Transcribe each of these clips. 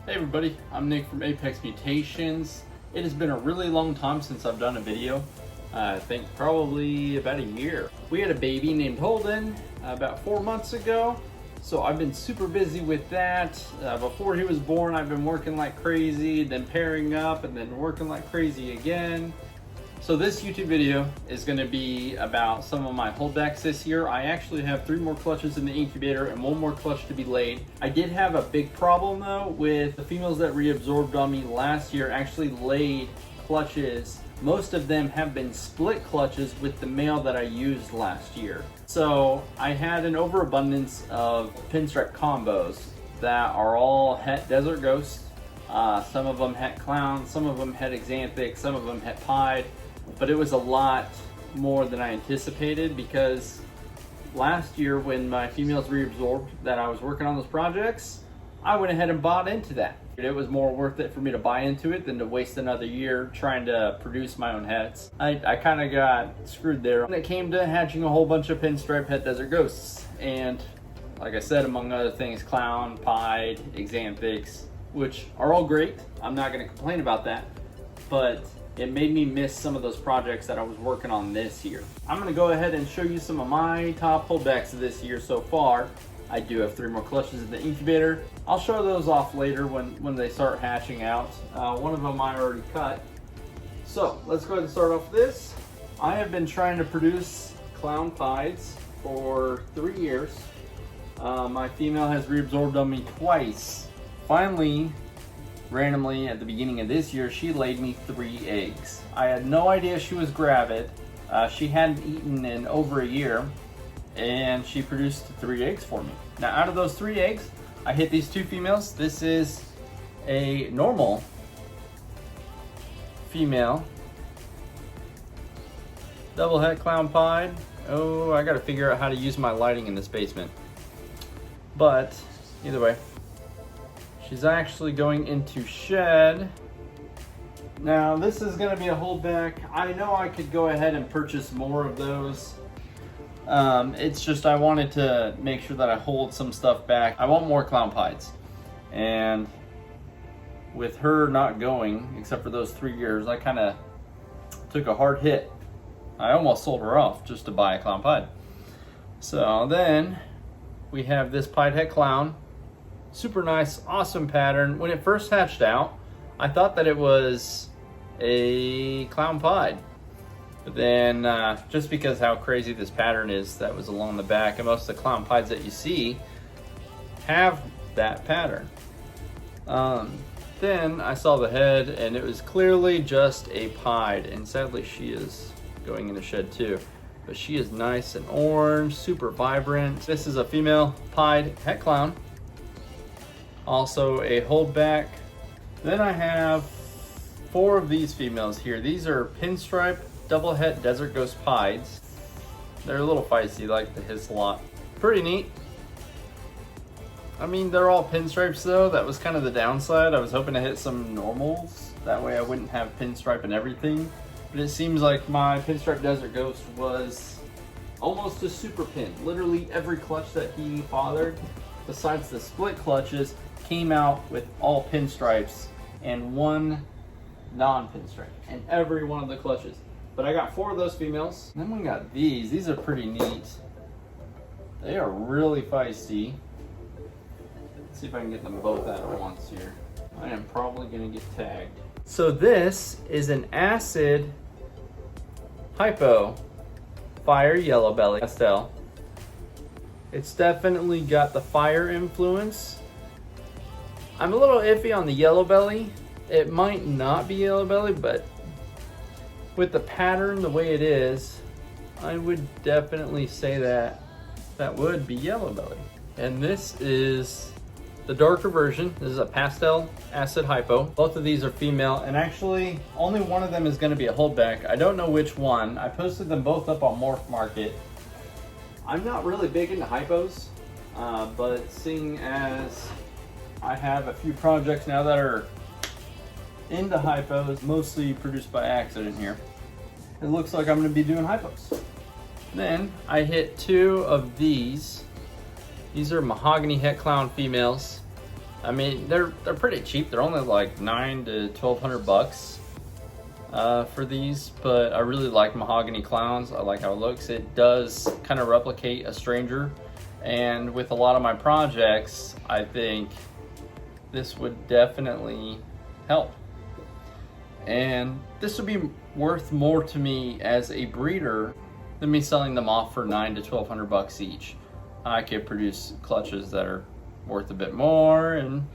Hey everybody, I'm Nick from Apex Mutations. It has been a really long time since I've done a video. I think probably about a year. We had a baby named Holden about 4 months ago, so I've been super busy with that. Before he was born, I've been working like crazy, then pairing up, and then working like crazy again. So this YouTube video is going to be about some of my holdbacks this year. I actually have 3 more clutches in the incubator and 1 more clutch to be laid. I did have a big problem though with the females that reabsorbed on me last year actually laid clutches. Most of them have been split clutches with the male that I used last year. So I had an overabundance of pinstripe combos that are all het desert ghosts. Some of them het clown, some of them het xanthic, some of them het pied. But it was a lot more than I anticipated because last year when my females reabsorbed that I was working on those projects, I went ahead and bought into that. It was more worth it for me to buy into it than to waste another year trying to produce my own hets. I kind of got screwed there when it came to hatching a whole bunch of pinstripe het desert ghosts. And like I said, among other things, clown, pied, xanthics, which are all great. I'm not going to complain about that. But it made me miss some of those projects that I was working on this year. I'm gonna go ahead and show you some of my top holdbacks of this year so far. I do have 3 more clutches in the incubator. I'll show those off later when they start hatching out. One of them I already cut. So let's go ahead and start off with this. I have been trying to produce Clownpies for 3 years. My female has reabsorbed on me twice. Finally, randomly at the beginning of this year, she laid me 3 eggs. I had no idea she was gravid. She hadn't eaten in over a year, and she produced 3 eggs for me. Now out of those 3 eggs, I hit these 2 females. This is a normal female double het Clownpie. Oh, I gotta figure out how to use my lighting in this basement. But either way, she's actually going into shed. Now this is going to be a holdback. I know I could go ahead and purchase more of those. It's just I wanted to make sure that I hold some stuff back. I want more Clownpies. And with her not going, except for those 3 years, I kind of took a hard hit. I almost sold her off just to buy a Clownpie. So then we have this Piehead Clown. Super nice, awesome pattern. When it first hatched out, I thought that it was a Clownpie. But then, just because how crazy this pattern is that was along the back, and most of the Clownpies that you see have that pattern. Then I saw the head, and it was clearly just a pied, and sadly she is going in the shed too. But she is nice and orange, super vibrant. This is a female pied het clown. Also a holdback. Then I have 4 of these females here. These are pinstripe double het desert ghost pieds. They're a little feisty, like the hiss a lot. Pretty neat. I mean, they're all pinstripes though. That was kind of the downside. I was hoping to hit some normals. That way I wouldn't have pinstripe and everything. But it seems like my pinstripe desert ghost was almost a super pin. Literally every clutch that he fathered, besides the split clutches, came out with all pinstripes and 1 non-pinstripe in every one of the clutches. But I got 4 of those females. Then we got these. These are pretty neat. They are really feisty. Let's see if I can get them both out at once here. I am probably gonna get tagged. So this is an acid Hypo fire yellow belly pastel. It's definitely got the fire influence. I'm a little iffy on the yellow belly. It might not be yellow belly, but with the pattern the way it is, I would definitely say that that would be yellow belly. And this is the darker version. This is a pastel acid Hypo. Both of these are female, and actually only one of them is going to be a holdback. I don't know which one. I posted them both up on Morph Market. I'm not really big into Hypos, but seeing as I have a few projects now that are into Hypos, mostly produced by accident here, it looks like I'm going to be doing Hypos. Then I hit 2 of these. These are Mahogany Clown females. I mean, they're pretty cheap. They're only like $900 to $1,200 for these, but I really like Mahogany Clowns. I like how it looks. It does kind of replicate a stranger, and with a lot of my projects, I think this would definitely help. And this would be worth more to me as a breeder than me selling them off for $900 to $1,200 each. I could produce clutches that are worth a bit more, and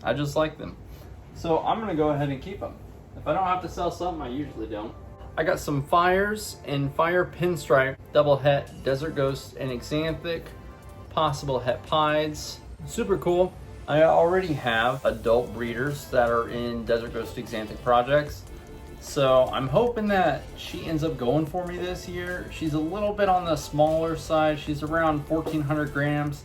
I just like them. So I'm gonna go ahead and keep them. If I don't have to sell something, I usually don't. I got some Fires and Fire Pinstripe, Double Het, Desert Ghost, and Xanthic, possible Het Pieds. Super cool. I already have adult breeders that are in Desert Ghost Xanthic projects. So I'm hoping that she ends up going for me this year. She's a little bit on the smaller side. She's around 1,400 grams,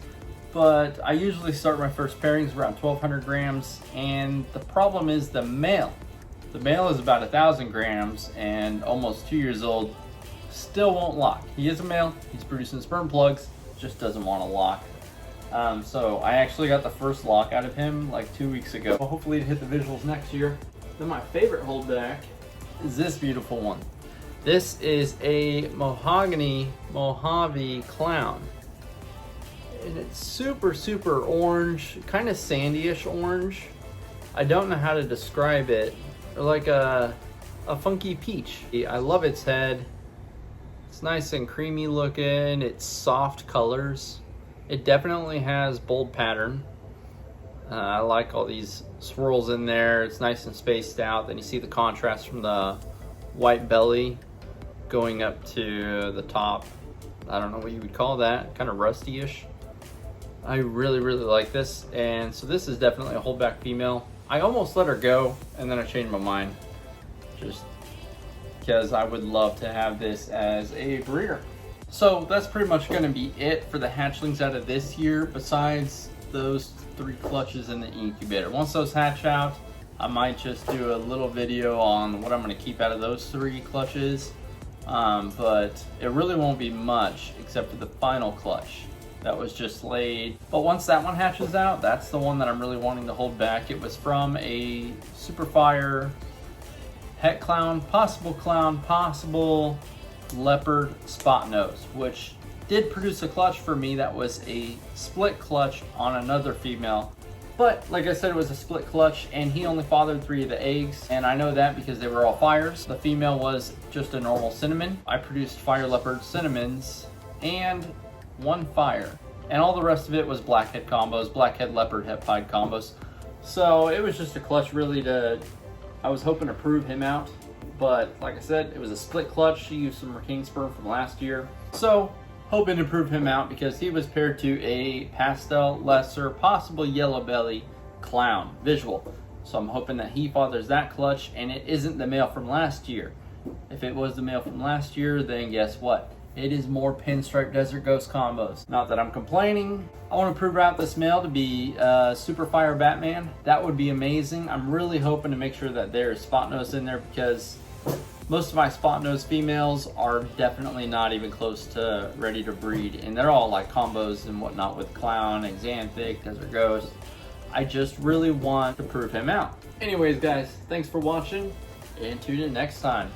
but I usually start my first pairings around 1,200 grams. And the problem is the male. The male is about 1,000 grams and almost 2 years old. Still won't lock. He is a male. He's producing sperm plugs. Just doesn't want to lock. So I actually got the first lock out of him like 2 weeks ago. Hopefully to hit the visuals next year. Then my favorite holdback is this beautiful one. This is a Mahogany Mojave Clown. And it's super, super orange, kind of sandyish orange. I don't know how to describe it. Like a funky peach. I love its head. It's nice and creamy looking. It's soft colors. It definitely has bold pattern. I like all these swirls in there. It's nice and spaced out. Then you see the contrast from the white belly going up to the top. I don't know what you would call that. Kind of rusty-ish. I really, really like this. And so this is definitely a holdback female. I almost let her go, and then I changed my mind. Just because I would love to have this as a breeder. So that's pretty much going to be it for the hatchlings out of this year, besides those 3 clutches in the incubator. Once those hatch out, I might just do a little video on what I'm going to keep out of those 3 clutches. But it really won't be much except for the final clutch that was just laid. But once that one hatches out, that's the one that I'm really wanting to hold back. It was from a Super Fire Het Clown, possible Leopard Spot Nose, which did produce a clutch for me that was a split clutch on another female. But like I said, it was a split clutch, and he only fathered 3 of the eggs, and I know that because they were all fires. The female was just a normal cinnamon. I produced Fire Leopard cinnamons and 1 fire, and all the rest of it was blackhead combos, blackhead leopard Het Pied combos. So it was just a clutch really I was hoping to prove him out, but like I said, it was a split clutch. She used some retained sperm from last year, so hoping to prove him out because he was paired to a pastel lesser, possible yellow belly clown visual. So I'm hoping that he fathers that clutch, and it isn't the male from last year. If it was the male from last year, then guess what? It is more Pinstripe Desert Ghost combos. Not that I'm complaining. I want to prove out this male to be Super Fire Batman. That would be amazing. I'm really hoping to make sure that there's spot nose in there, because most of my spot nose females are definitely not even close to ready to breed, and they're all like combos and whatnot with Clown, Xanthic, Desert Ghost. I just really want to prove him out. Anyways guys, thanks for watching, and tune in next time.